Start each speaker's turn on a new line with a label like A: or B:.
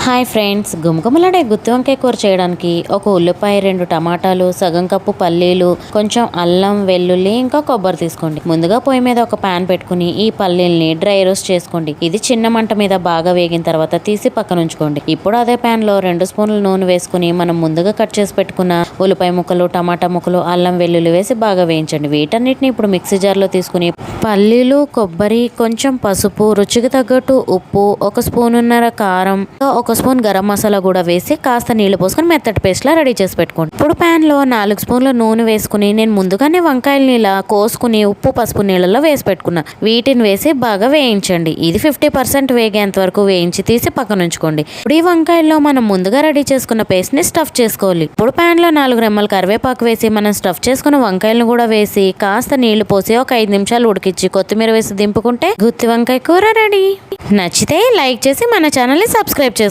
A: Hi friends, గుమగుమలాడే గుత్తి వంకాయ కూర చేయడానికి ఒక ఉల్లిపాయ, 2 టమాటాలు, సగం కప్పు పల్లీలు, కొంచెం అల్లం, వెల్లుల్లి, ఇంకా కొబ్బరి తీసుకోండి. ముందుగా పొయ్యి మీద ఒక పాన్ పెట్టుకుని ఈ పల్లీల్ని డ్రై రోస్ట్ చేసుకోండి. ఇది చిన్న మంట మీద బాగా వేగిన తర్వాత తీసి పక్కన ఉంచుకోండి. ఇప్పుడు అదే పాన్ లో 2 స్పూన్ల నూనె వేసుకుని మనం ముందుగా కట్ చేసి పెట్టుకున్న ఉల్లిపాయ ముక్కలు, టమాటా ముక్కలు, అల్లం, వెల్లుల్లి వేసి బాగా వేయించండి. వీటన్నిటిని ఇప్పుడు మిక్సీ జార్ లో తీసుకుని పల్లీలు, కొబ్బరి, కొంచెం పసుపు, రుచికి తగ్గట్టు ఉప్పు, 1 స్పూనున్నర కారం, 1 స్పూన్ గరం మసాలా కూడా వేసి కాస్త నీళ్లు పోసుకొని మెత్తటి పేస్ట్ లా రెడీ చేసి పెట్టుకోండి. ఇప్పుడు ప్యాన్ లో 4 స్పూన్ల నూనె వేసుకుని నేను ముందుగానే వంకాయలని ఇలా కోసుకుని ఉప్పు, పసుపు నీళ్ళలో వేసి పెట్టుకున్నా. వీటిని వేసి బాగా వేయించండి. ఇది 50% వేగేంత వరకు వేయించి తీసి పక్కన ఉంచుకోండి. ఇప్పుడు ఈ వంకాయల్లో మనం ముందుగా రెడీ చేసుకున్న పేస్ట్ ని స్టఫ్ చేసుకోవాలి. ఇప్పుడు ప్యాన్ లో 4 రెమ్మల కరివేపాకు వేసి మనం స్టఫ్ చేసుకున్న వంకాయలను కూడా వేసి కాస్త నీళ్లు పోసి ఒక 5 నిమిషాలు ఉడికించి కొత్తిమీర వేసి దింపుకుంటే గుత్తి వంకాయ కూర రెడీ. నచ్చితే లైక్ చేసి మన ఛానల్ ని సబ్స్క్రైబ్ చేసుకోండి.